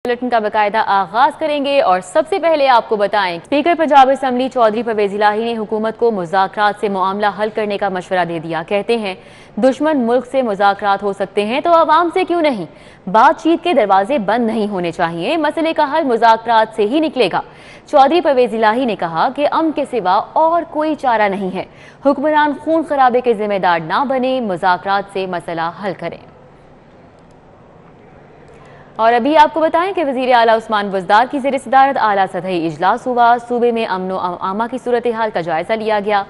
Bulletin का बाकायदा आगाज करेंगे और सबसे पहले आपको बताएं, स्पीकर पंजाब असेंबली चौधरी परवेज इलाही ने हुकूमत को मुज़ाकरात से मामला हल करने का मशवरा दे दिया। कहते हैं दुश्मन मुल्क से मुज़ाकरात हो सकते हैं तो आवाम से क्यों नहीं। बातचीत के दरवाजे बंद नहीं होने चाहिए, मसले का हल मुज़ाकरात से ही निकलेगा। चौधरी परवेज इलाही ने कहा कि अमन के सिवा और कोई चारा नहीं है। हुक्मरान खून खराबे के जिम्मेदार ना बने, मुज़ाकरात से मसला हल करें। और अभी आपको बताएं कि वज़ीर आला उस्मान बुज़दार की ज़ेर सदारत आला सतही इजलास हुआ। सूबे में अमन व आमा की सूरत हाल का जायजा लिया गया।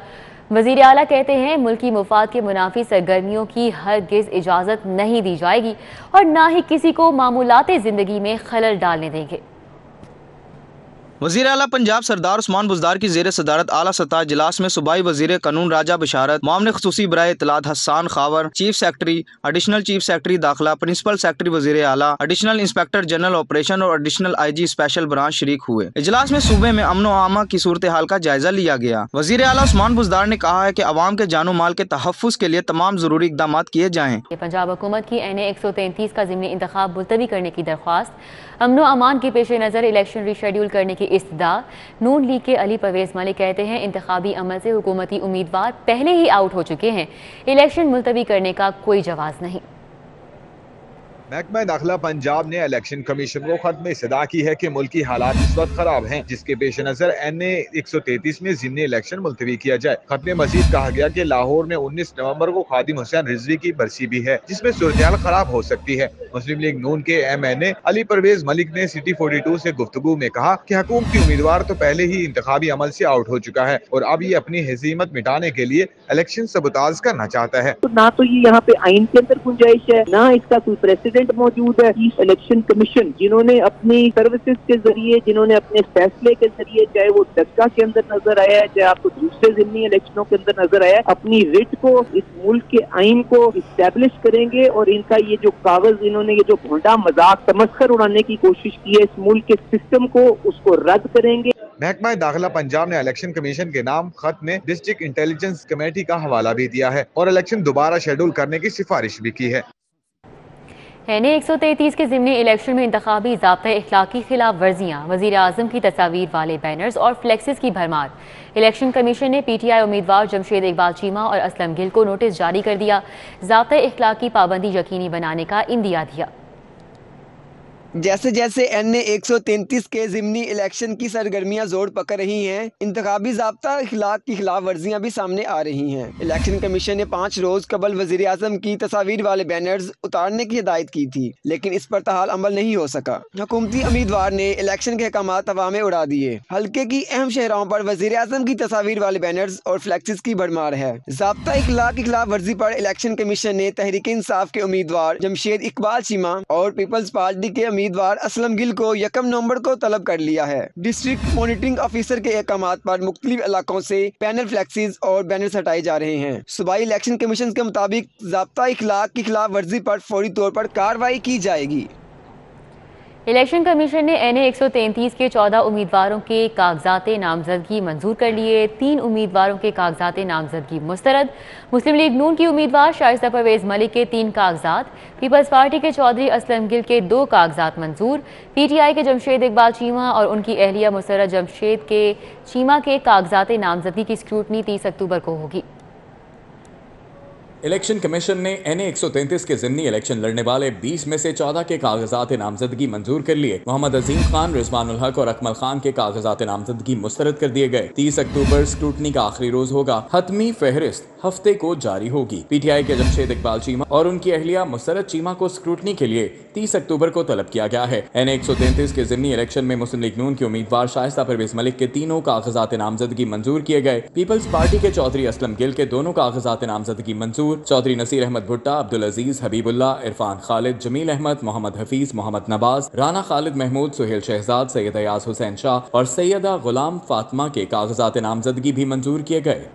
वज़ीर आला कहते हैं मुल्की मुफाद के मुनाफी सरगर्मियों की हरगिज़ इजाज़त नहीं दी जाएगी और ना ही किसी को मामूलाते ज़िंदगी में खलल डालने देंगे। वज़ीर आला पंजाब सरदार उस्मान बुज़दार की ज़ेर सदारत आला सतह इजलास में सूबाई वज़ीर कानून राजा बशारत, मामले ख़ुसूसी बराए इत्तलात Hassan Khawar, chief secretary, additional chief secretary दाखिला, प्रिंसिपल सेक्रेटरी वज़ीर आला, एडिशनल इंस्पेक्टर जनरल ऑपरेशन और एडिशनल IG स्पेशल ब्रांच शरीक हुए। इजलास में सूबे में अमन व आमा की सूरत हाल का जायजा लिया गया। वज़ीर आला उस्मान बुज़दार ने कहा है कि अवाम के जानो माल के तहफ़्फ़ुज़ के लिए तमाम ज़रूरी इक़दाम किए जाएँ। पंजाब हुकूमत की NA 133 का ज़िमनी इंतखाब मुलतवी करने की दरख्वास्त। अमन व अमान के पेश नज़र इलेक्शन रीशेड्यूल करने की इस्तदा। नून लीग के अली परवेज मलिक कहते हैं इंतखाबी अमल से हुकूमती उम्मीदवार पहले ही आउट हो चुके हैं, इलेक्शन मुलतवी करने का कोई जवाज़ नहीं। महकमा दाखिला पंजाब ने इलेक्शन कमीशन को खत में इस्तदा की है कि मुल्की हालात इस वक्त खराब हैं, जिसके पेश नजर NA 133 में ज़िमनी इलेक्शन मुलतवी किया जाए। खत में मजीद कहा गया कि लाहौर में 19 नवंबर को खादिम हुसैन रिजवी की बरसी भी है, जिसमें सूरत खराब हो सकती है। मुस्लिम लीग नून के MNA अली परवेज मलिक ने सिटी 42 से गुफ्तगू में कहा कि हुकूमती उम्मीदवार तो पहले ही इंतखाबी अमल से आउट हो चुका है और अब ये अपनी हज़ीमत मिटाने के लिए इलेक्शन सबताज करना चाहता है। तो ना तो ये यहाँ पे आइन के अंदर गुंजाइश है, ना इसका कोई प्रेसिडेंट मौजूद है। इलेक्शन कमीशन जिन्होंने अपनी सर्विसेज के जरिए, जिन्होंने अपने फैसले के जरिए, चाहे वो डक्का के अंदर नजर आया है, चाहे आपको दूसरे ज़िमनी इलेक्शनों के अंदर नजर आया है, अपनी रिट को, इस मुल्क के आइन को इस्टेब्लिश करेंगे और इनका ये जो कागज, इन्होंने ये जो भोंडा मजाक तमस्खर उड़ाने की कोशिश की है इस मुल्क के सिस्टम को, उसको रद्द करेंगे। महकमा दाखिला पंजाब ने इलेक्शन कमीशन के नाम खत में डिस्ट्रिक्ट इंटेलिजेंस कमेटी का हवाला भी दिया है और इलेक्शन दोबारा शेड्यूल करने की सिफारिश भी की है। NA 133 के ज़िमनी इलेक्शन में इंतखाबी ज़ाब्ता इखलाक की खिलाफ वर्जियाँ, वज़ीर आज़म की तस्वीर वाले बैनर्स और फ्लेक्सेस की भरमार। इलेक्शन कमीशन ने PTI उम्मीदवार जमशेद इकबाल चीमा और असलम गिल को नोटिस जारी कर दिया। ज़ाब्ता इखलाक की पाबंदी यकीनी बनाने का इंदिया दिया। जैसे जैसे NA 133 के ज़िमनी इलेक्शन की सरगर्मियां जोर पकड़ रही हैं, इंतखाबी ज़ाब्ता इखलाक की खिलाफ वर्जियां भी सामने आ रही हैं। इलेक्शन कमीशन ने 5 रोज कबल वज़ीर आज़म की तस्वीर वाले बैनर्स उतारने की हिदायत की थी, लेकिन इस पर ताहाल अमल नहीं हो सका। हुकूमती उम्मीदवार ने इलेक्शन के अहकामात हवा में उड़ा दिए। हल्के की अहम शहरों पर वज़ीर आज़म की तस्वीर वाले बैनर्स और फ्लैक्सेस की भरमार है। ज़ाब्ता इखलाक की खिलाफ वर्जी पर इलेक्शन कमीशन ने तहरीक इंसाफ के उम्मीदवार जमशेद इकबाल चीमा और पीपल्स पार्टी के उम्मीदवार असलम गिल को 1 नवंबर को तलब कर लिया है। डिस्ट्रिक्ट मॉनिटरिंग ऑफिसर के अहकामात पर मुख्तलिफ इलाकों से पैनल फ्लैक्सीज और बैनर्स हटाए जा रहे हैं। सूबाई इलेक्शन कमीशन के मुताबिक ज़ाब्ता इखलाक की खिलाफ वर्जी पर फौरी तौर पर कार्रवाई की जाएगी। इलेक्शन कमीशन ने NA 133 के 14 उम्मीदवारों के कागजात नामजदगी मंजूर कर लिए। 3 उम्मीदवारों के कागजात नामजदगी मुस्तरद। मुस्लिम लीग नून की उम्मीदवार शाइस्ता परवेज मलिक के 3 कागजात, पीपल्स पार्टी के चौधरी असलम गिल के 2 कागजात मंजूर। PTI के जमशेद इकबाल चीमा और उनकी अहलिया मुसर्रत जमशेद के चीमा के कागजात नामजदगी की स्क्रूटनी 30 अक्टूबर को होगी। इलेक्शन कमीशन ने NA 133 के ज़िमनी इलेक्शन लड़ने वाले 20 में से 14 के कागजात नामजदगी मंजूर कर लिए। मोहम्मद अजीम खान, रिजवानुल हक और अकमल खान के कागजात नामजदगी मुस्तरद कर दिए गए। 30 अक्टूबर स्क्रूटनी का आखिरी रोज होगा। हतमी फहरिस्त हफ्ते को जारी होगी। PTI के जमशेद इकबाल चीमा और उनकी अहलिया मुसर्रत चीमा को स्क्रूटनी के लिए 30 अक्टूबर को तलब किया गया है। NA 133 के ज़िमनी इलेक्शन में मुस्लिम लीग नून के उम्मीदवार शाइस्ता परवेज मलिक के 3 कागजात नामजदगी मंजूर किए गए। पीपल्स पार्टी के चौधरी असलम गिल के 2 कागजात नामजदगी मंजूर। चौधरी नसीर अहमद भुट्टा, अब्दुल अजीज, हबीबुल्ला, इरफान खालिद, जमील अहमद, मोहम्मद हफीज, मोहम्मद नवाज, राना खालिद महमूद, सुहेल शहजाद, सैयद अयाज हुसैन शाह और सैयदा गुलाम फातिमा के कागजात नामजदगी भी मंजूर किए गए।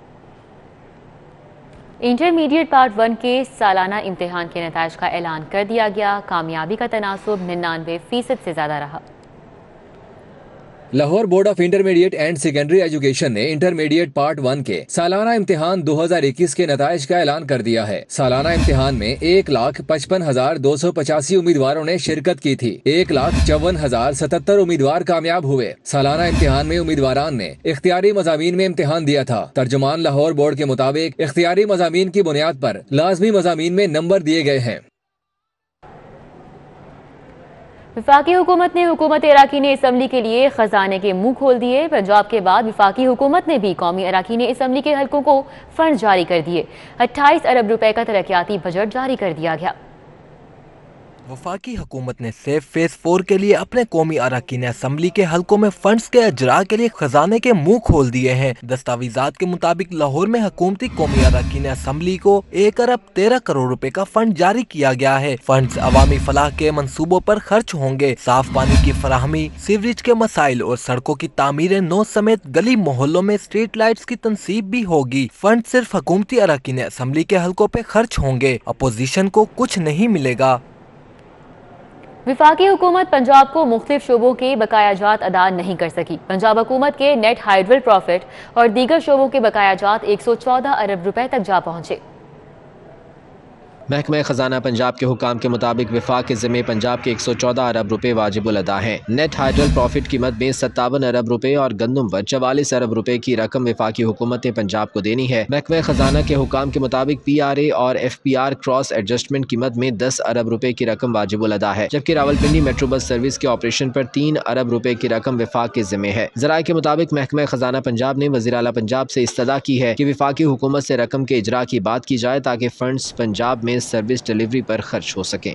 इंटरमीडिएट पार्ट 1 के सालाना इम्तिहान के नताइज का ऐलान कर दिया गया। कामयाबी का तनासुब 99% से ज्यादा रहा। Lahore board of intermediate and secondary education ने इंटरमीडिएट पार्ट 1 के सालाना इम्तिहान 2021 के नताइज का ऐलान कर दिया है। सालाना इम्तिहान में 1,55,285 उम्मीदवारों ने शिरकत की थी। 1,54,077 उम्मीदवार कामयाब हुए। सालाना इम्तिहान में उम्मीदवारान ने इख्तियारी मज़ामीन में इम्तिहान दिया था। तर्जुमान लाहौर बोर्ड के मुताबिक इख्तियारी मज़ामीन की बुनियाद पर लाजमी मज़ामीन में नंबर दिए गए हैं। वफाकी हुकूमत ने हुकूमत अराकीन असम्बली के लिए खजाने के मुंह खोल दिए। पंजाब के बाद वफाकी हुकूमत ने भी कौमी अराकीन असम्बली के हलकों को फंड जारी कर दिए। 28 अरब रुपए का तरक्याती बजट जारी कर दिया गया। वफाकी हुकूमत ने सिर्फ फेज 4 के लिए अपने कौमी अराकीन असम्बली के हलकों में फंड्स के अजरा के लिए खजाने के मुंह खोल दिए हैं। दस्तावेजात के मुताबिक लाहौर में हुकूमती कौमी अराकीन असम्बली को 1 अरब 13 करोड़ रुपए का फंड जारी किया गया है। फंड्स अवामी फलाह के मंसूबों पर खर्च होंगे। साफ पानी की फराहमी, सीवरेज के मसाइल और सड़कों की तामीरें नौ समेत गली मोहल्लों में स्ट्रीट लाइट्स की तनसीब भी होगी। फंड सिर्फ हुकूमती अराकीन असम्बली के हलकों पे खर्च होंगे। अपोजिशन को कुछ नहीं मिलेगा। विफाकी हुकूमत पंजाब को मुख्तलिफ शोबों के बकायाजात अदा नहीं कर सकी। पंजाब हुकूमत के नेट हाइड्रल प्रॉफिट और दीगर शोबों के बकायाजात 114 अरब रुपए तक जा पहुंचे। महकमा खजाना पंजाब के हुकाम के मुताबिक विफाक के ज़िम्मे पंजाब के 114 अरब रुपए वाजिबुल अदा हैं। नेट हाइड्रल प्रॉफिट कीमत में 57 अरब रुपए और गंदम व 44 अरब रुपए की रकम विफाकी हुकूमत ने पंजाब को देनी है। महकमा खजाना के हुकाम के मुताबिक PRA और FPR क्रॉस एडजस्टमेंट कीमत में 10 अरब रुपए की रकम वाजिबुल अदा है, जबकि रावलपिंडी मेट्रो बस सर्विस के ऑपरेशन पर 3 अरब रुपए की रकम विफाक के ज़िम्मे है। ज़राए के मुताबिक महकमा खजाना पंजाब ने वज़ीर आला पंजाब से इस्तदा की है कि विफाकी हुकूमत से रकम के इजरा की बात की जाए ताकि फंड्स पंजाब में सर्विस डिलीवरी पर खर्च हो सके।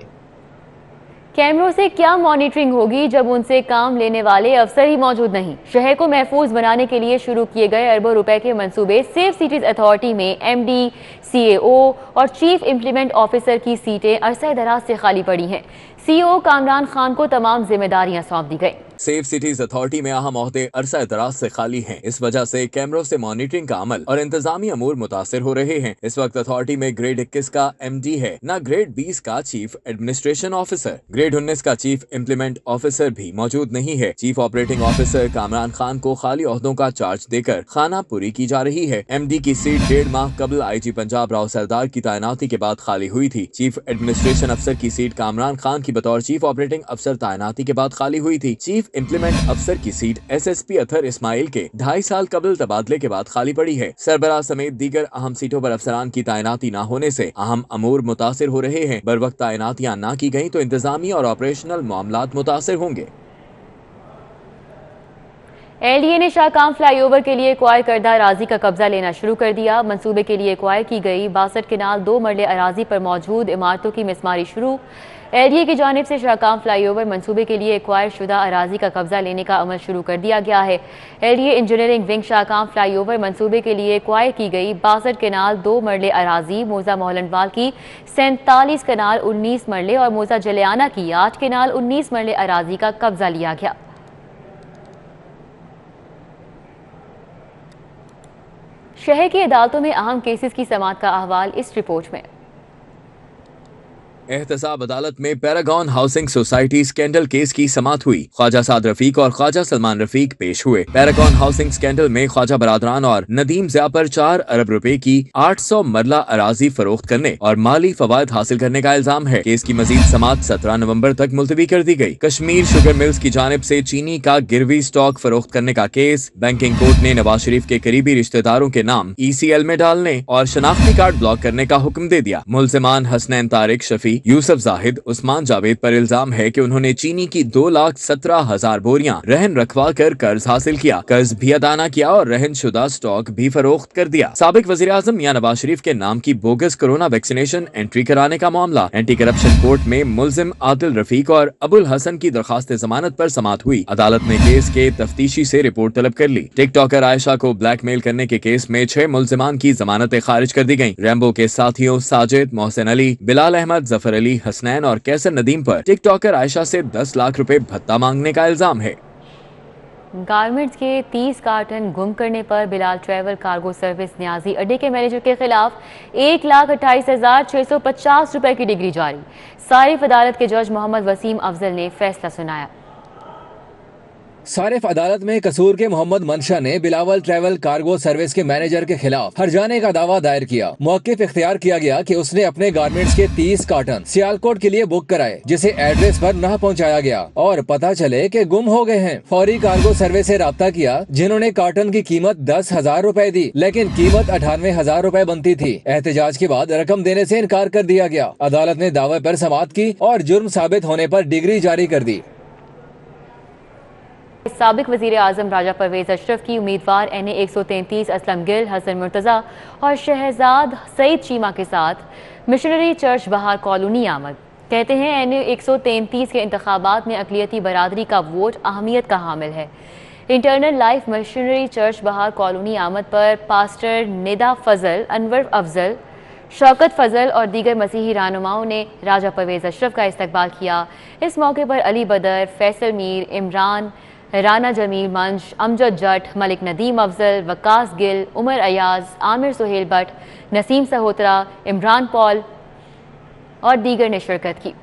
कैमरों से क्या मॉनिटरिंग होगी जब उनसे काम लेने वाले अफसर ही मौजूद नहीं। शहर को महफूज बनाने के लिए शुरू किए गए अरबों रुपए के मंसूबे सेफ सिटीज अथॉरिटी में MD, CAO और चीफ इम्प्लीमेंट ऑफिसर की सीटें अरसे दराज से खाली पड़ी हैं। CEO कामरान खान को तमाम जिम्मेदारियां सौंप दी गई। सेफ सिटीज अथॉरिटी में अहम ओहदे अरसा दराज से खाली हैं। इस वजह से कैमरों से मॉनिटरिंग का अमल और इंतजामी अमूर मुतासिर हो रहे हैं। इस वक्त अथॉरिटी में ग्रेड 21 का MD है, न ग्रेड 20 का चीफ एडमिनिस्ट्रेशन ऑफिसर। ग्रेड 19 का चीफ इम्प्लीमेंट ऑफिसर भी मौजूद नहीं है। Chief operating officer Kamran Khan को खाली ओहदों का चार्ज देकर खाना पूरी की जा रही है। MD की सीट 1.5 माह कबल IG पंजाब राव सरदार की तैनाती के बाद खाली हुई थी। चीफ एडमिनिस्ट्रेशन अफसर की सीट कामरान खान की बतौर चीफ ऑपरेटिंग अफसर तैनाती के बाद खाली हुई थी। चीफ इम्प्लीमेंट अफसर की सीट SSP अथर इस्माइल के 2.5 साल कबल तबादले के बाद खाली पड़ी है। सरबराह समेत दीगर अहम सीटों पर अफसरान की तैनाती न होने से अहम अमूर मुतासिर हो रहे हैं। बर वक्त तैनातियां न की गयी तो इंतजामी और ऑपरेशनल मामलात मुतासिर होंगे। LDA ने शाहकाम फ्लाईओवर के लिए एक्वायर करदा अराजी का कब्जा लेना शुरू कर दिया। मंसूबे के लिए एक्वायर की गई 62 केनाल 2 मरले अराजी पर मौजूद इमारतों की मिसमारी शुरू। LDA की जानिब से शाहकाम फ्लाईओवर मंसूबे के लिए एक्वायर शुदा अराजी का कब्जा लेने का अमल शुरू कर दिया गया है। LDA इंजीनियरिंग विंग शाहकाम फ्लाईओवर मंसूबे के लिए एक्वायर की गई 62 केनाल 2 मरले अराजी, मोजा मोहलनवाल की 47 केनाल 19 मरले और मोजा जलियाना की 8 केनाल 19 मरले अराजी का कब्जा लिया गया। शहर की अदालतों में अहम केसेस की समाअत का अहवाल इस रिपोर्ट में। एहतसाब अदालत में Paragon housing society scandal case की समाअत हुई। ख्वाजा साद रफीक और ख्वाजा सलमान रफीक पेश हुए। पैरागॉन हाउसिंग स्कैंडल में ख्वाजा बरादरान और नदीम ज़िया पर 4 अरब रुपए की 800 मरला अराजी फरोख्त करने और माली फवायद हासिल करने का इल्जाम है। केस की मजीद समाअत 17 नवंबर तक मुलतवी कर दी गई। कश्मीर शुगर मिल्स की जानिब से चीनी का गिरवी स्टॉक फरोख्त करने का केस बैंकिंग कोर्ट ने नवाज शरीफ के करीबी रिश्तेदारों के नाम ECL में डालने और शनाख्ती कार्ड ब्लॉक करने का हुक्म दे दिया। मुलजिमान हसनैन तारिक, शफी, यूसुफ जाहिद, उस्मान जावेद पर इल्जाम है कि उन्होंने चीनी की 2,17,000 बोरियां रहन रखवा कर कर्ज हासिल किया, कर्ज भी अदा न किया और रहन शुदा स्टॉक भी फरोख्त कर दिया। साबिक वजीर आजम मियां नवाज शरीफ के नाम की बोगस कोरोना वैक्सीनेशन एंट्री कराने का मामला। एंटी करप्शन कोर्ट में मुलजिम आदिल रफीक और अबुल हसन की दरखास्त जमानत पर समाअत हुई। अदालत ने केस के तफ्तीशी से रिपोर्ट तलब कर ली। टिकटॉकर आयशा को ब्लैकमेल करने के केस में 6 मुलजिमान की जमानतें खारिज कर दी गयी। रैम्बो के साथियों साजिद, मोहसिन अली, बिलाल अहमद, जफर अली, हसनैन और कैसर नदीम पर टिकटॉकर आयशा से 10 लाख रुपए भत्ता मांगने का इल्जाम है। गारमेंट्स के 30 कार्टन गुम करने पर Bilal travel cargo service Niazi अड्डे के मैनेजर के खिलाफ 1,28,650 रुपए की डिग्री जारी। सारिफ अदालत के जज मोहम्मद वसीम अफजल ने फैसला सुनाया। सारिफ अदालत में कसूर के मोहम्मद मनशा ने बिलावल ट्रैवल कार्गो सर्विस के मैनेजर के खिलाफ हर्जाने का दावा दायर किया। मौक़िफ़ इख्तियार किया गया कि उसने अपने गारमेंट्स के 30 कार्टन सियालकोट के लिए बुक कराए, जिसे एड्रेस पर न पहुंचाया गया और पता चले कि गुम हो गए हैं। फौरी कार्गो सर्विस से राब्ता किया, जिन्होंने कार्टन की कीमत 10,000 रुपए दी, लेकिन कीमत 98,000 रुपए बनती थी। एहतजाज के बाद रकम देने से इनकार कर दिया गया। अदालत ने दावे पर समाअत की और जुर्म साबित होने पर डिग्री जारी कर दी। साबिक वजीर आजम राजा परवेज अशरफ की उम्मीदवार NA 133 असलम गिल, हसन मुर्तजा और शहजाद सईद चीमा के साथ मिशनरी चर्च बहार कॉलोनी आमद। कहते हैं NA 133 के इंतखाबात में अक़लियती बरादरी का वोट अहमियत का हामिल है। इंटरनल लाइफ मिशनरी चर्च बहार कॉलोनी आमद पर पास्टर निदा फजल, अनवर अफजल, शौकत फजल और दीगर मसीही रहनुमाओं ने राजा परवेज अशरफ का इस्तकबाल किया। इस मौके पर अली बदर, फैसल मीर, इमरान, राना जमील मंश, अमजद जट, मलिक नदीम अफजल, वकास गिल, उमर अयाज, आमिर सुहेल भट्ट, नसीम सहोत्रा, इमरान पॉल और दीगर ने शिरकत की।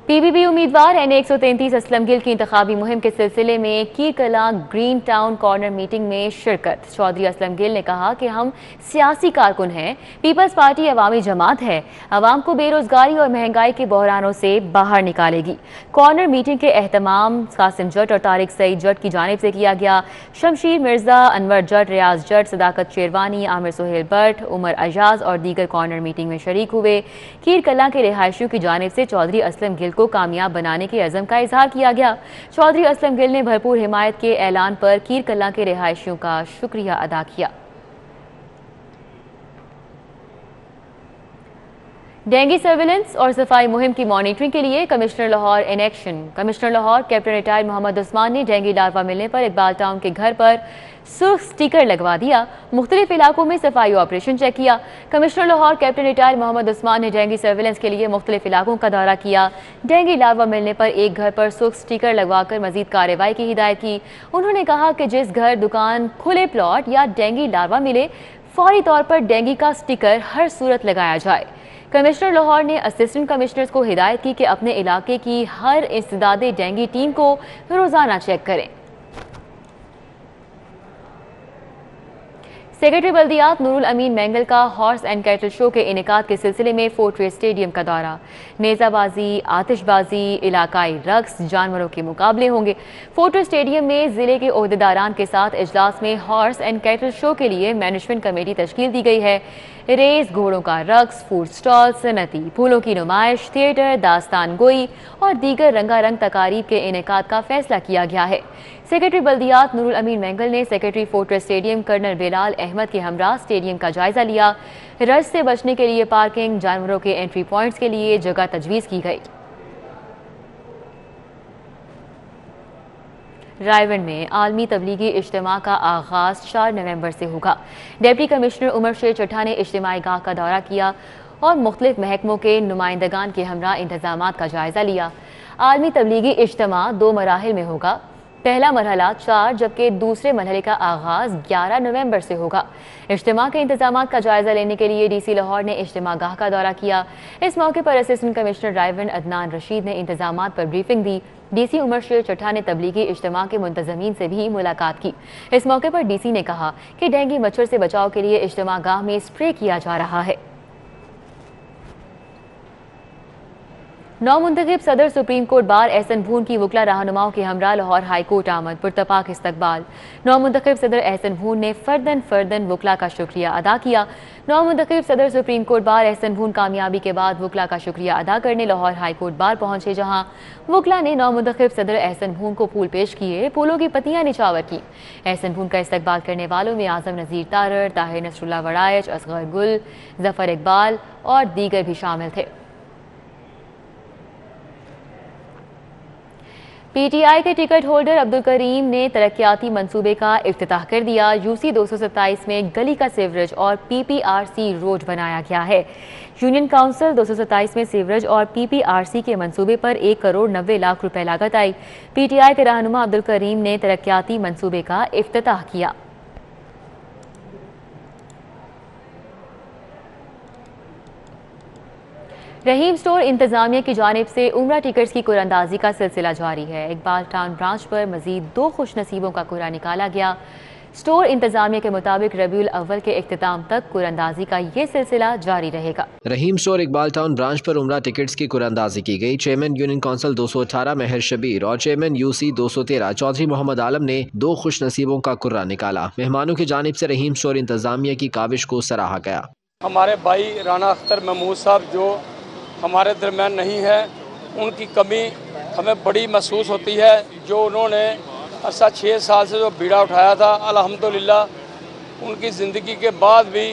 PBB उम्मीदवार NA 133 असलम गिल की इंतखाबी मुहिम के सिलसिले में कीरकलां ग्रीन टाउन कॉर्नर मीटिंग में शिरकत। चौधरी असलम गिल ने कहा कि हम सियासी कारकुन हैं, पीपल्स पार्टी अवामी जमात है, अवाम को बेरोजगारी और महंगाई के बहरानों से बाहर निकालेगी। कॉर्नर मीटिंग के एहतमाम कासिम जट और तारिक सईद जट की जानिब से किया गया। शमशीर मिर्जा, अनवर जट, रियाज जट, सदाकत शेरवानी, आमिर सुहेल भट्ट, उमर अजाज और दीगर कॉर्नर मीटिंग में शरीक हुए। कीरकलां के रिहायशियों की जानिब से चौधरी असलम गिल को कामयाब बनाने के अज़म का इजहार किया गया। चौधरी असलम गिल ने भरपूर हिमायत के ऐलान पर कीरकलां के रिहायशियों का शुक्रिया अदा किया। डेंगू सर्विलेंस और सफाई मुहिम की मॉनिटरिंग के लिए commissioner Lahore in action. Commissioner Lahore captain retired Mohammad Usman ने डेंगू लार्वा मिलने पर इकबाल टाउन के घर पर सुर्ख स्टिकर लगवा दिया। मुख्तलिफ इलाकों में सफाई ऑपरेशन चेक किया। Commissioner Lahore captain retired Mohammad Usman ने डेंगू सर्विलेंस के लिए मुख्तलिफ इलाकों का दौरा किया। डेंगू लार्वा मिलने पर एक घर पर सुर्ख स्टिकर लगवाकर मजीद कार्रवाई की हिदायत की। उन्होंने कहा कि जिस घर, दुकान, खुले प्लॉट या डेंगू लार्वा मिले, फौरी तौर पर डेंगू का स्टिकर हर सूरत लगाया जाए। कमिश्नर लाहौर ने असिस्टेंट कमिश्नर्स को हिदायत की कि अपने इलाके की हर इंसदादे डेंगू टीम को रोजाना चेक करें। सेक्रेटरी बल्दियात नूरुल अमीन मैंगल का हॉर्स एंड कैटल शो के इनेकाद के सिलसिले में फोर्ट्रेस स्टेडियम का दौरा। नेज़ाबाजी, आतिशबाजी, इलाकाई रक्स, जानवरों के मुकाबले होंगे। फोर्ट्रेस स्टेडियम में जिले के ओहदेदारान के साथ इजलास में हॉर्स एंड कैटल शो के लिए मैनेजमेंट कमेटी तश्कील दी गई है। रेस, घोड़ों का रक्स, फूड स्टॉल, सनती फूलों की नुमाइश, थिएटर, दास्तान गोई और दीगर रंगारंग तकारीब के इनेकाद का फैसला किया गया है। सेक्रेटरी बल्दियात नूरुल अमीन मैंगल ने secretary fortress stadium colonel Bilal Ahmed के हमरा स्टेडियम का जायजा लिया। रश से बचने के लिए पार्किंग, जानवरों के एंट्री पॉइंट्स के लिए जगह तजवीज़ की गई। रायवन में आलमी तबलीगी इज्तिमा का आगाज 4 नवंबर से होगा। डिप्टी कमिश्नर उमर शेर चट्ठा ने इज्तिमाई गाह का दौरा किया और मुख्तलिफ महकमों के नुमाइंदगान के हमरा इंतजामात का जायजा लिया। आलमी तबलीगी इज्तिमा 2 मराहिल में होगा। पहला मरहला 4 जबकि दूसरे मरहले का आगाज 11 नवंबर से होगा। इज्तिमा के इंतजामात का जायजा लेने के लिए DC लाहौर ने इज्तिमा गाह का दौरा किया। इस मौके पर असिस्टेंट कमिश्नर रायवन अदनान रशीद ने इंतजामात पर ब्रीफिंग दी। DC उमर शेर चट्ठा ने तबलीगी इज्तिमा के मुंतजमीन से भी मुलाकात की। इस मौके पर DC ने कहा कि डेंगू मच्छर से बचाव के लिए इज्तिमा गाह में स्प्रे किया जा रहा है। नौमुंतखब सदर सुप्रीम कोर्ट बार एहसन भून की वकला रहनुमाओं के हमरा लाहौर हाई कोर्ट आमद। पुरतपाक इस्तकबाल। नौमुंतखब सदर एहसन भून ने फर्दन वकला का शुक्रिया अदा किया। नौमुंतखब सदर सुप्रीम कोर्ट बार एहसन भून कामयाबी के बाद वकला का शुक्रिया अदा करने लाहौर हाई कोर्ट बार पहुंचे, जहां वकला ने नौमुंतखब सदर एहसन भून को फूल पेश किए, फूलों की पत्तियां निछावर की। एहसन भून का इस्तकबाल करने वालों में आजम नज़ीर तारर, ताहिर नसरुल्लाह वड़ाइच, असगर गुल, जफर इकबाल और दीगर भी शामिल थे। PTI के टिकट होल्डर अब्दुल करीम ने तरक्याती मंसूबे का इफ्तिताह कर दिया। UC 227 में गली का सीवरेज और PPRC रोड बनाया गया है। यूनियन काउंसिल 227 में सीवरेज और PPRC के मंसूबे पर 1 करोड़ 90 लाख रुपए लागत आई। PTI के रहनुमा अब्दुल करीम ने तरक्याती मंसूबे का इफ्तिताह किया। रहीम स्टोर इंतजामिया की जानिब से उम्रा टिकट्स की कुरानंदाजी का सिलसिला जारी है। इकबाल टाउन ब्रांच पर मजीद 2 खुशनसीबों का कुरा निकाला गया। स्टोर इंतजामिया के मुताबिक रबीउल अव्वल के इख्तिताम तक कुरानंदाजी का ये सिलसिला जारी रहेगा। रहीम स्टोर इकबाल टाउन ब्रांच पर उम्रा टिकट्स की कुरानंदाजी की गई। चेयरमैन यूनियन काउंसिल 218 मेहर शबीर और चेयरमैन यूसी 213 चौधरी मोहम्मद आलम ने 2 खुशनसीबों का कुर्रा निकाला। मेहमानों की जानिब से रहीम स्टोर इंतजामिया की काविश को सराहा गया। हमारे भाई राना अख्तर महमूद साहब जो हमारे दरमियान नहीं है, उनकी कमी हमें बड़ी महसूस होती है। जो उन्होंने 6 साल से जो बीड़ा उठाया था, अल्हम्दुलिल्लाह उनकी ज़िंदगी के बाद भी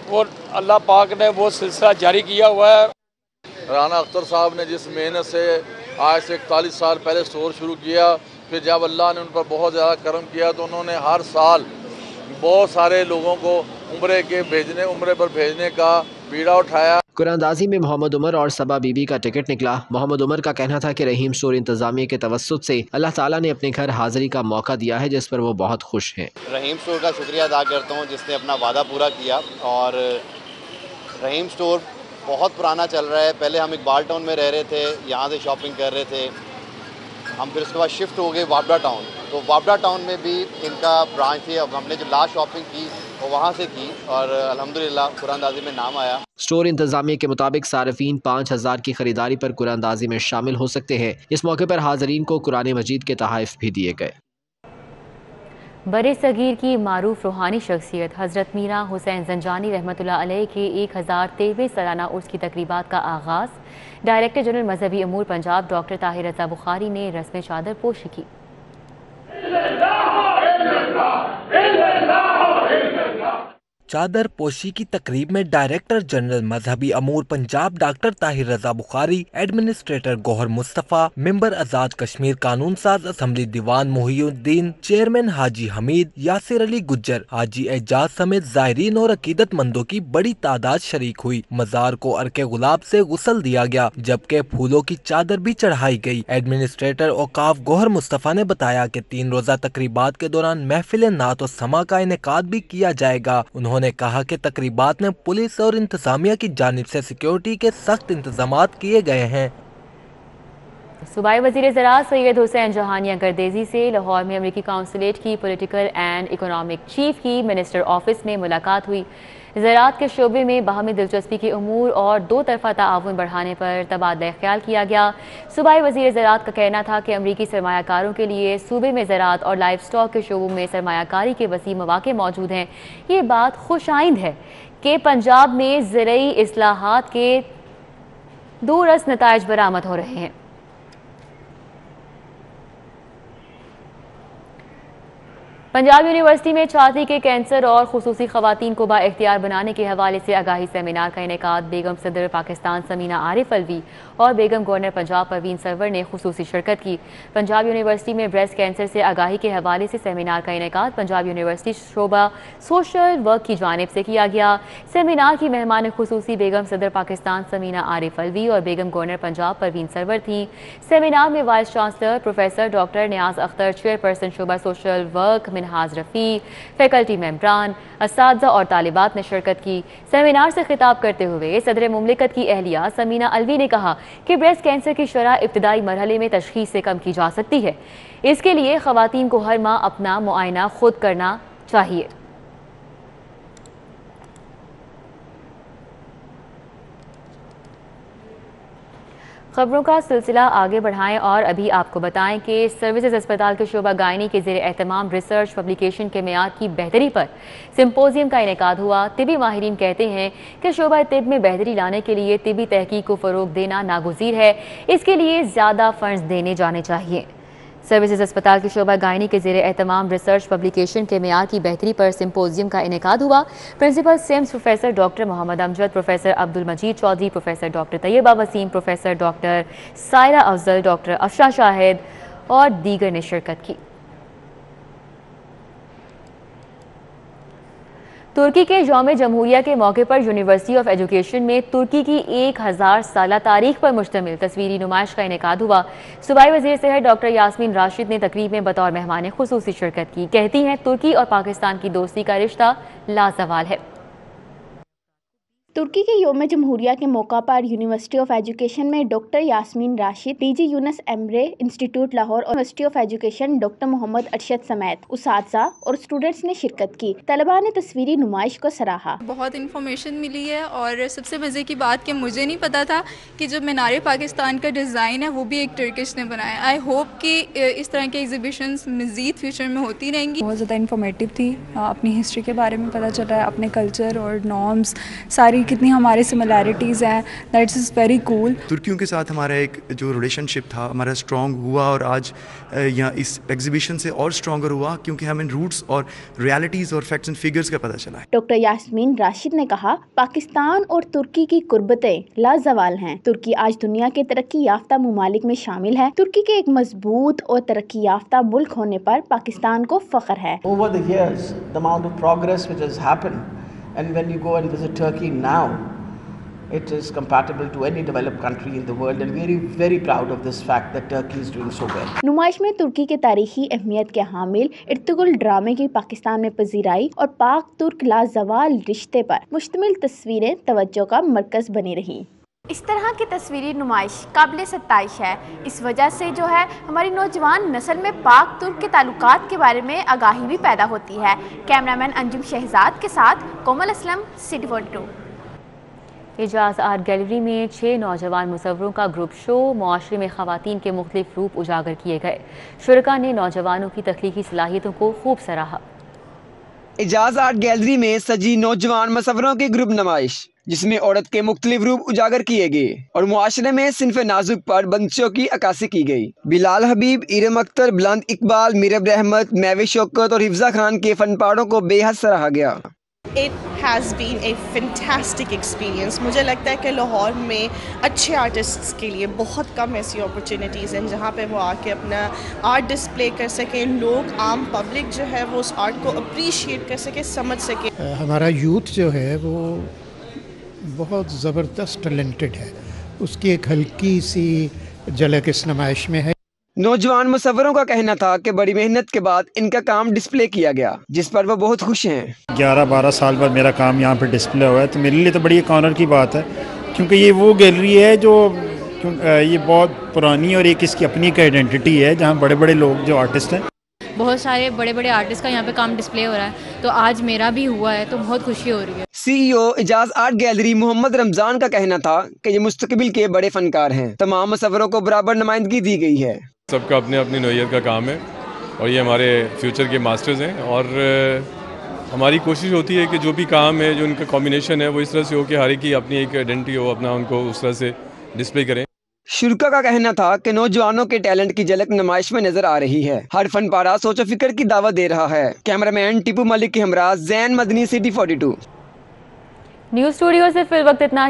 वो अल्लाह पाक ने वो सिलसिला जारी किया हुआ है। राना अख्तर साहब ने जिस मेहनत से आज से 41 साल पहले स्टोर शुरू किया, फिर जब अल्लाह ने उन पर बहुत ज़्यादा करम किया तो उन्होंने हर साल बहुत सारे लोगों को उम्रे पर भेजने का बीड़ा उठाया। कुरानंदाजी में मोहम्मद उमर और सबा बीबी का टिकट निकला। मोहम्मद उमर का कहना था कि रहीम स्टोर इंतजामिया के तवस्सुत से अल्लाह ताला ने अपने घर हाजिरी का मौका दिया है, जिस पर वो बहुत खुश हैं। रहीम स्टोर का शुक्रिया अदा करता हूँ जिसने अपना वादा पूरा किया। और रहीम स्टोर बहुत पुराना चल रहा है। पहले हम इकबाल टाउन में रह रहे थे, यहाँ से शॉपिंग कर रहे थे। हम फिर उसके बाद शिफ्ट हो गए वाबड़ा टाउन, तो वाबड़ा टाउन में भी इनका ब्रांच थी। अब हमने जो लास्ट शॉपिंग की वो वहाँ से की और अल्हम्दुलिल्लाह कुरानंदाजी में नाम आया। स्टोर इंतजामिया के मुताबिक सार्फिन 5000 की खरीदारी पर कुरानंदाजी में शामिल हो सकते हैं। इस मौके पर हाज़रीन को कुरान मजीद के तहाइफ भी दिए गए। बड़े सगीर की मारूफ रूहानी शख्सियत हज़रत मीरा हुसैन ज़ंजानी रहमतुल्लाह अलैह के 1013वें सालाना उर्स की तकरीबात का आगाज़ डायरेक्टर जनरल मजहबी अमूर पंजाब डॉक्टर ताहिर रज़ा बुखारी ने रस्म चादर पोशी की। चादर पोशी की तकरीब में डायरेक्टर जनरल मजहबी अमूर पंजाब डॉक्टर ताहिर रज़ा बुखारी, एडमिनिस्ट्रेटर गौहर मुस्तफ़ा, मेंबर आज़ाद कश्मीर कानून साज असम्बली दीवान मोहिउद्दीन, चेयरमैन हाजी हमीद, यासिर अली गुज्जर, हाजी एजाज समेत ज़ायरीन और अकीदतमंदों की बड़ी तादाद शरीक हुई। मज़ार को अर्के गुलाब से गुस्ल दिया गया, जबकि फूलों की चादर भी चढ़ाई गई। एडमिनिस्ट्रेटर औकाफ गौहर मुस्तफ़ा ने बताया कि 3 रोज़ा तकरीबात के दौरान महफिल नात और समा का इनेकाद भी किया जाएगा। उन्होंने कहा कि तकरीबात में पुलिस और इंतजामिया की जानिब से सिक्योरिटी के सख्त इंतजामात किए गए हैं। सूबाई वज़ीर ज़राअत सैयद हुसैन जहानिया गर्देजी से लाहौर में अमरीकी काउंसलेट की पॉलिटिकल एंड इकोनॉमिक चीफ की मिनिस्टर ऑफिस में मुलाकात हुई। ज़राअत के शोबे में बाहमी दिलचस्पी के उमूर और 2 तरफ़ा ताआवुन बढ़ाने पर तबादला ख्याल किया गया। सूबाई वज़ीर ज़राअत का कहना था कि अमरीकी सरमायाकारों के लिए सूबे में ज़राअत और लाइफ स्टॉक के शोबों में सरमायाकारी के वसी मौक़े मौजूद हैं। ये बात खुशाइंद है कि पंजाब में ज़रई इस्लाहात के 2 रस नताइज बरामद हो रहे हैं। पंजाब यूनिवर्सिटी में छाती के कैंसर और खुसूसी खवातीन को बाइख्तियार बनाने के हवाले से आगाही सेमिनार का इनेकाद बेगम सदर पाकिस्तान समीना आरिफ अलवी और बेगम गवर्नर पंजाब परवीन सरवर ने खुसूसी शिरकत की। पंजाब यूनिवर्सिटी में ब्रेस्ट कैंसर से आगाही के हवाले से सेमिनार का इनेकाद पंजाब यूनिवर्सिटी शोबा सोशल वर्क की जानिब से किया गया। सेमिनार की मेहमान खुसूसी बेगम सदर पाकिस्तान समीना आरिफ अलवी और बेगम गवर्नर पंजाब परवीन सरवर थी। सेमिनार में वाइस चांसलर प्रोफेसर डॉक्टर नियाज अख्तर, चेयरपर्सन शोबा सोशल वर्क हाज रफ़ी, फैकल्टी मेंबरान, असातिज़ा और तालिबात ने शिरकत की। सेमिनार से खिताब करते हुए सदर मुमलिकत की अहलिया समीना अलवी ने कहा कि ब्रेस्ट कैंसर की शरह इब्तिदाई मरहले में तशखीस से कम की जा सकती है। इसके लिए ख़वातीन को हर माह अपना मुआयना खुद करना चाहिए। खबरों का सिलसिला आगे बढ़ाएं और अभी आपको बताएं कि सर्विसेज अस्पताल के शोबा गायनी के ज़ेर एहतमाम रिसर्च पब्लिकेशन के मेयार की बेहतरी पर सिम्पोजियम का इनेकाद हुआ। तिबी माहिरीन कहते हैं कि शोबा तिब में बेहतरी लाने के लिए तिबी तहकीक को फ़रोग देना नागुज़ीर है। इसके लिए ज़्यादा फंड्स देने जाने चाहिए। सर्विसेज अस्पताल की शोबा गायनी के ज़ेर एहतमाम रिसर्च पब्लिकेशन के मेयार की बेहतरी पर सिम्पोजियम का इनेकाद हुआ। Principal SIMS professor doctor Mohammad Amjad, professor Abdul Majeed Chaudhary, professor doctor Tayyaba Waseem, professor doctor Saira Afzal, doctor Afsha Shahid और दीगर ने शिरकत की। तुर्की के यौम जमहूरिया के मौके पर यूनिवर्सिटी ऑफ एजुकेशन में तुर्की की 1000 साला तारीख पर मुश्तमिल तस्वीरी नुमाइश का इनेकाद हुआ। सूबाई वज़ीर सेहत डॉक्टर यास्मीन राशिद ने तकरीब में बतौर मेहमान खुसूसी शिरकत की। कहती हैं तुर्की और पाकिस्तान की दोस्ती का रिश्ता लाजवाल है। तुर्की के योम जमहूरिया के मौका पर यूनिवर्सिटी ऑफ एजुकेशन में डॉक्टर यास्मीन राशिद, टीजी यूनस एमरे इंस्टीट्यूट लाहौर और university of education doctor Mohammad Arshad समेत उसातिज़ा और स्टूडेंट्स ने शिरकत की। तलबा ने तस्वीरी नुमाइश को सराहा। बहुत इन्फॉर्मेशन मिली है और सबसे मज़े की बात कि मुझे नहीं पता था कि जो मीनार पाकिस्तान का डिज़ाइन है वो भी एक टर्किश ने बनाया। आई होप कि इस तरह के एग्जीबिशंस मज़ीद फ्यूचर में होती रहेंगी। बहुत ज़्यादा इन्फॉर्मेटिव थी, अपनी हिस्ट्री के बारे में पता चल रहा है, अपने कल्चर और नॉर्म्स सारी कितनी हमारे सिमिलैरिटीज़ हैं। That's is very cool. तुर्कियों के साथ हमारा एक जो रिलेशनशिप था हमारा स्ट्रॉन्ग हुआ और आज यहाँ इस एग्जीबिशन से और स्ट्रॉन्गर हुआ क्योंकि हमें रूट्स और रियलिटीज़ और फैक्ट्स एंड फिगर्स का पता चला है। डॉक्टर यास्मीन राशिद ने कहा, पाकिस्तान और तुर्की की कुर्बतें लाजवाल हैं। तुर्की आज दुनिया के तरक्की याफ्ता मुमालिक में शामिल है। तुर्की के एक मजबूत और तरक्की याफ्ता मुल्क होने पर पाकिस्तान को फख्र है। Over the years, the amount of progress which has happened, and when you go and visit Turkey now, it is compatible to any developed country in the world, and very, very proud of this fact that Turkey is doing so well. नुमाइश में तुर्की के तारीखी अहमियत के हामिल Ertugrul ड्रामे की पाकिस्तान में पजीराई और पाक तुर्क लाजवाल रिश्ते पर मुश्तमिल तस्वीरें तवज्जो का मरकज बनी रही। इस तरह की तस्वीरी नुमाइश काबिल सत्ताइश है। इस वजह से जो है हमारी नौजवान नस्ल में पाक तुर्क के ताल्लुकात के बारे में आगाही भी पैदा होती है। कैमरामैन अंजुम शहजाद के साथ Komal Aslam, city 42। Ejaz art gallery में 6 नौजवान मुसव्वरों का ग्रुप शो मुआशरे में ख़वातीन के मुख्तलिफ रूप उजागर किए गए। शुरका ने नौजवानों की तख्लीकी सलाहियतों को खूब सराहा। एजाज आर्ट गैलरी में सजी नौजवान मुसव्वरों की ग्रुप नुमाइश जिसमें औरत के मुख्तलिफ रूप उजागर किए गए और मुआशरे में सिन्फ नाजुक पर बंदिशों की अक्कासी की गई। बिलाल हबीब, इरम अख्तर, बुलंद इकबाल, मीरब रहमत, महविश शौकत और हिफ्जा खान के फनपारों को बेहद सराहा गया। It has been a fantastic experience. मुझे लगता है कि लाहौर में अच्छे आर्टिस्ट्स के लिए बहुत कम ऐसी अपॉर्चुनिटीज़ हैं जहाँ पे वो आके अपना आर्ट डिस्प्ले कर सकें, लोग आम पब्लिक जो है वो उस आर्ट को अप्रिशिएट कर सके, समझ सके। हमारा यूथ जो है वो बहुत ज़बरदस्त टैलेंटेड है, उसकी एक हल्की सी झलक इस नुमाइश में है। नौजवान मुसव्वरों का कहना था कि बड़ी मेहनत के बाद इनका काम डिस्प्ले किया गया जिस पर वो बहुत खुश हैं। 11-12 साल बाद मेरा काम यहाँ पे डिस्प्ले हुआ है तो मेरे लिए तो बड़ी एक ऑनर की बात है क्योंकि ये वो गैलरी है जो ये बहुत पुरानी और एक इसकी अपनी एक आइडेंटिटी है जहाँ बड़े बड़े लोग जो आर्टिस्ट हैं, बहुत सारे बड़े बड़े आर्टिस्ट का यहाँ पे काम डिस्प्ले हो रहा है तो आज मेरा भी हुआ है तो बहुत खुशी हो रही है। CEO Ejaz art gallery Mohammad Ramzan का कहना था कि ये मुस्तकबिल के बड़े फनकार हैं। तमाम मुसव्वरों को बराबर नुमाइंदगी दी गई है। सबका अपने अपनी नौइयत का काम है और ये हमारे फ्यूचर के मास्टर्स हैं और हमारी कोशिश होती है कि जो भी काम है जो उनका कॉम्बिनेशन है वो इस तरह से हो कि हर एक की अपनी एक आइडेंटिटी हो, अपना उनको उस तरह से डिस्प्ले करें। शुरका का कहना था कि नौजवानों के टैलेंट की झलक नुमाइश में नजर आ रही है। हर फनपारा सोचो फिक्र की दावत दे रहा है। कैमरामैन टीपू मलिक के हमरा, Zain Madani, city 42। News studio से फिर वक्त इतना ही।